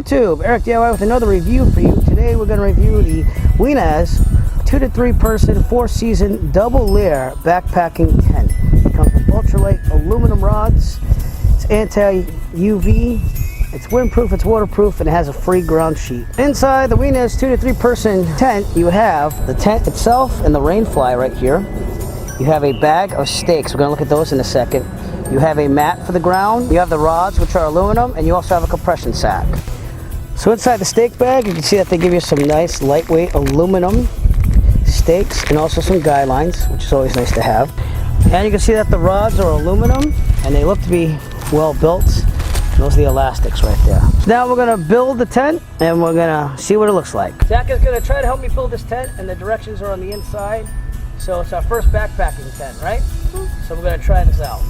YouTube? Eric DIY with another review for you. Today we're going to review the Weanas 2 to 3 person 4-season double layer backpacking tent. It comes with ultralight aluminum rods. It's anti-UV. It's windproof, it's waterproof, and it has a free ground sheet. Inside the Weanas 2 to 3 person tent, you have the tent itself and the rain fly right here. You have a bag of stakes. We're going to look at those in a second. You have a mat for the ground. You have the rods, which are aluminum, and you also have a compression sack. So inside the stake bag, you can see that they give you some nice lightweight aluminum stakes and also some guy lines, which is always nice to have. And you can see that the rods are aluminum and they look to be well built. Those are the elastics right there. So now we're going to build the tent and we're going to see what it looks like. Zach is going to try to help me build this tent, and the directions are on the inside. So it's our first backpacking tent, right? So we're going to try this out.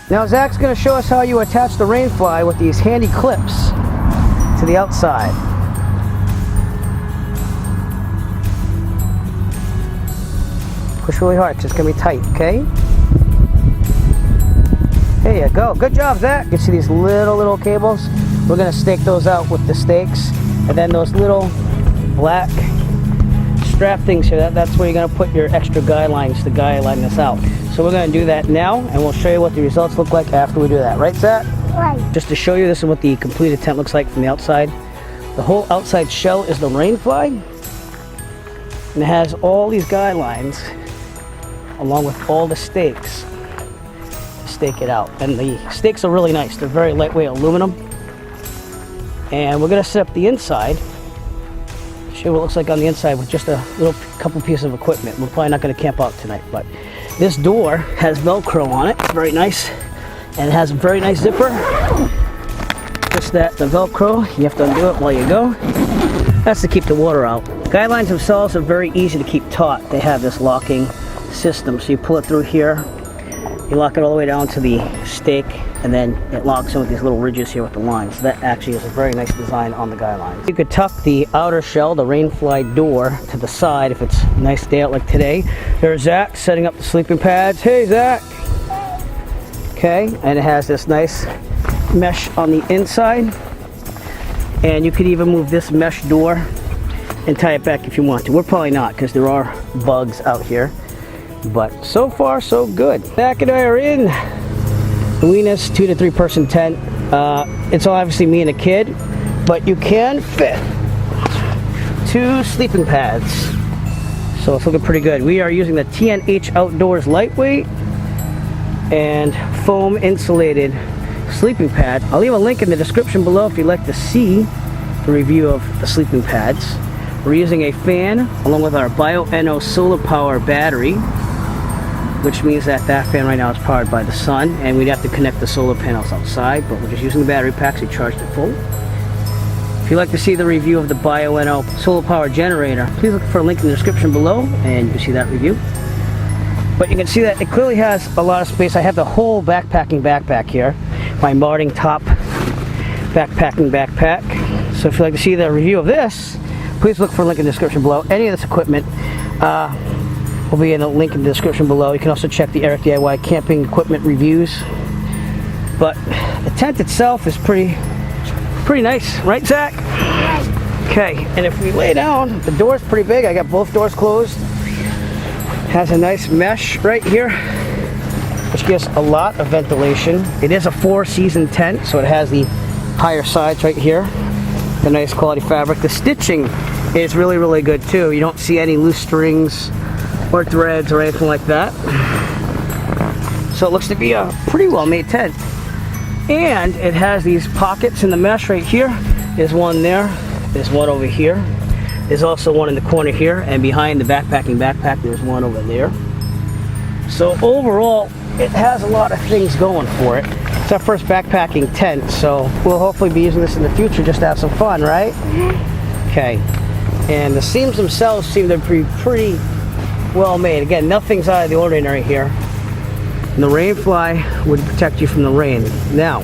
Now Zach's going to show us how you attach the rain fly with these handy clips to the outside. Push really hard, it's just going to be tight, okay? There you go. Good job, Zach. You can see these little cables. We're going to stake those out with the stakes, and then those little black strap things here, that's where you're going to put your extra guy lines to guy line this out. So we're going to do that now, and we'll show you what the results look like after we do that. Right, Zach? Right. Just to show you, this is what the completed tent looks like from the outside. The whole outside shell is the rain fly, and it has all these guy lines along with all the stakes to stake it out. And the stakes are really nice. They're very lightweight aluminum. And we're going to set up the inside. Show you what it looks like on the inside with just a little couple pieces of equipment. We're probably not going to camp out tonight, but this door has Velcro on it. It's very nice, and it has a very nice zipper. Just that the Velcro, you have to undo it while you go. That's to keep the water out. Guy lines themselves are very easy to keep taut. They have this locking system, so you pull it through here, you lock it all the way down to the stake, and then it locks in with these little ridges here with the lines. So that actually is a very nice design on the guy lines. You could tuck the outer shell, the rain fly door, to the side if it's a nice day out like today. There's Zach setting up the sleeping pads. Hey, Zach. Okay, and it has this nice mesh on the inside, and you could even move this mesh door and tie it back if you want to. We're probably not, because there are bugs out here, but so far so good. Zach and I are in the Weanas 2 to 3 person tent. It's obviously me and a kid, but you can fit 2 sleeping pads, so it's looking pretty good. We are using the TNH Outdoors lightweight and foam insulated sleeping pad. I'll leave a link in the description below if you'd like to see the review of the sleeping pads. We're using a fan along with our BioNO solar power battery, which means that that fan right now is powered by the sun, and we'd have to connect the solar panels outside, but we're just using the battery packs. We charged it full. If you'd like to see the review of the BioNO solar power generator, please look for a link in the description below and you can see that review. But you can see that it clearly has a lot of space. I have the whole backpacking backpack here, my Marting top backpacking backpack. So if you'd like to see the review of this, please look for a link in the description below. Any of this equipment will be in a link in the description below. You can also check the Eric DIY camping equipment reviews. But the tent itself is pretty nice, right, Zach? Right. Okay, and if we lay down, the door's pretty big. I got both doors closed. Has a nice mesh right here, which gives a lot of ventilation. It is a 4-season tent, so it has the higher sides right here. The nice quality fabric. The stitching is really good too. You don't see any loose strings or threads or anything like that. So it looks to be a pretty well made tent. And it has these pockets in the mesh right here. There's one there, there's one over here. There's also one in the corner here, and behind the backpacking backpack there's one over there. So overall it has a lot of things going for it. It's our first backpacking tent, so we'll hopefully be using this in the future just to have some fun, right? Okay. And the seams themselves seem to be pretty well made. Again, nothing's out of the ordinary here. And the rain fly would protect you from the rain. Now,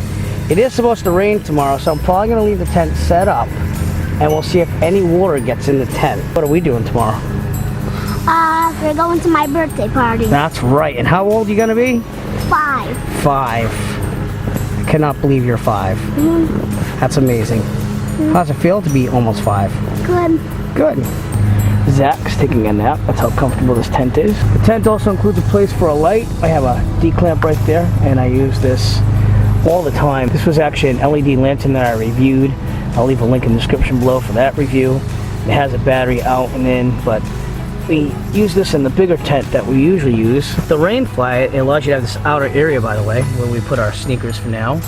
it is supposed to rain tomorrow, so I'm probably going to leave the tent set up, and we'll see if any water gets in the tent. What are we doing tomorrow? We're going to my birthday party. That's right. And how old are you going to be? 5. 5. I cannot believe you're 5. That's amazing. How's it feel to be almost 5? Good. Good. Zach's taking a nap. That's how comfortable this tent is. The tent also includes a place for a light. I have a D-clamp right there, and I use this all the time. This was actually an LED lantern that I reviewed. I'll leave a link in the description below for that review. It has a battery out and in, but we use this in the bigger tent that we usually use. The rain fly, it allows you to have this outer area, by the way, where we put our sneakers for now.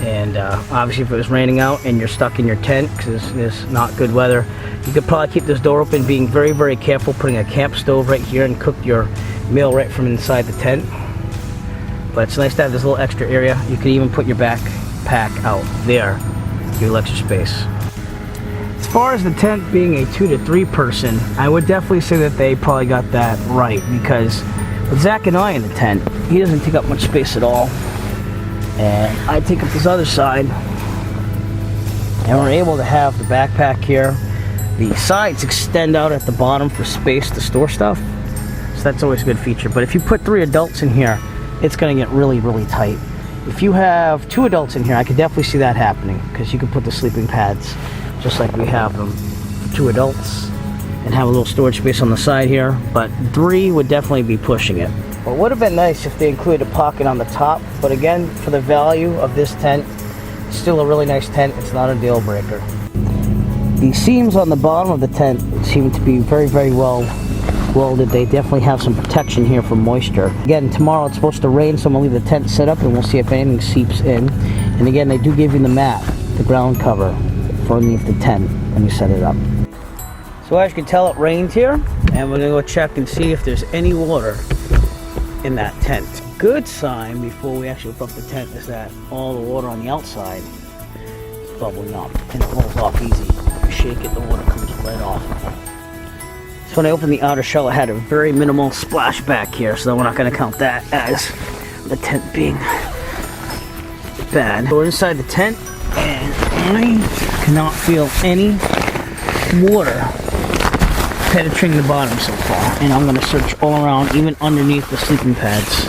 And obviously if it was raining out and you're stuck in your tent because it's not good weather, you could probably keep this door open, being very, very careful, putting a camp stove right here and cook your meal right from inside the tent. But it's nice to have this little extra area. You could even put your backpack out there, your little extra space. As far as the tent being a 2 to 3 person, I would definitely say that they probably got that right, because with Zach and I in the tent, he doesn't take up much space at all. And I take up this other side, and we're able to have the backpack here. The sides extend out at the bottom for space to store stuff, so that's always a good feature. But if you put 3 adults in here, it's going to get really, really tight. If you have 2 adults in here, I could definitely see that happening, because you can put the sleeping pads just like we have them for 2 adults and have a little storage space on the side here. But 3 would definitely be pushing it. Well, it would have been nice if they included a pocket on the top, but again, for the value of this tent, it's still a really nice tent. It's not a deal breaker. The seams on the bottom of the tent seem to be very, very well welded. They definitely have some protection here from moisture. Again, tomorrow it's supposed to rain, so I'm going to leave the tent set up and we'll see if anything seeps in. And again, they do give you the mat, the ground cover for underneath the tent when you set it up. So as you can tell, it rained here, and we're going to go check and see if there's any water in that tent. Good sign before we actually open up the tent is that all the water on the outside is bubbling up and it rolls off easy. If you shake it, the water comes right off. So when I opened the outer shell, it had a very minimal splash back here, so we're not going to count that as the tent being bad. We're inside the tent, and I cannot feel any water penetrating the bottom so far, and I'm going to search all around, even underneath the sleeping pads,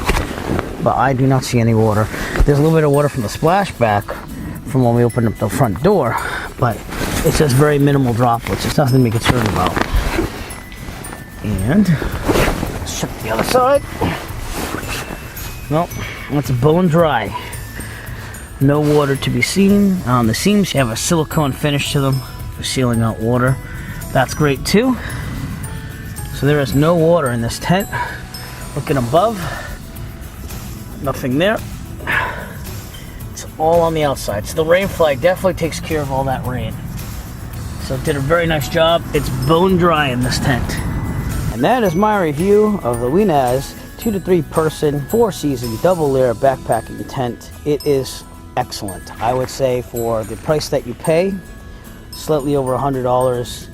but I do not see any water. There's a little bit of water from the splashback from when we opened up the front door, but it's just very minimal droplets. It's nothing to be concerned about. And let's check the other side. Well, it's bone dry. No water to be seen. On the seams, you have a silicone finish to them for sealing out water. That's great too. So there is no water in this tent. Looking above, nothing there. It's all on the outside. So the rain flag definitely takes care of all that rain. So it did a very nice job. It's bone dry in this tent. And that is my review of the Weanas 2 to 3 person 4-season double layer backpacking tent. It is excellent. I would say for the price that you pay, slightly over $100,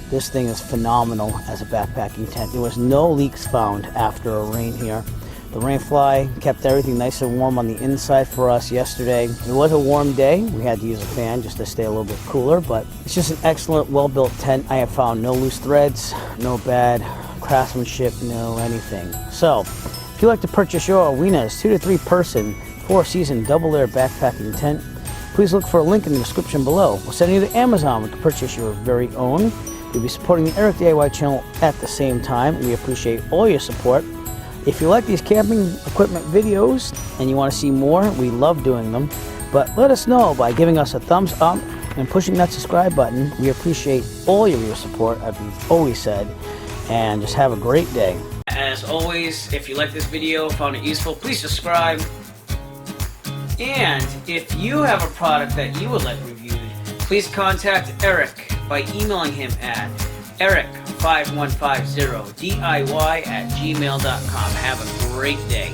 this thing is phenomenal as a backpacking tent. There was no leaks found after a rain here. The rain fly kept everything nice and warm on the inside for us yesterday. It was a warm day. We had to use a fan just to stay a little bit cooler, but it's just an excellent, well-built tent. I have found no loose threads, no bad craftsmanship, no anything. So, if you'd like to purchase your Weanas 2 to 3 person 4-season double layer backpacking tent, please look for a link in the description below. We'll send you to Amazon where you can purchase your very own. We'll be supporting the Eric DIY channel at the same time. We appreciate all your support. If you like these camping equipment videos and you want to see more, we love doing them. But let us know by giving us a thumbs up and pushing that subscribe button. We appreciate all of your support, as we've always said. And just have a great day. As always, if you like this video, found it useful, please subscribe. And if you have a product that you would like reviewed, please contact Eric by emailing him at eric5150diy@gmail.com. Have a great day.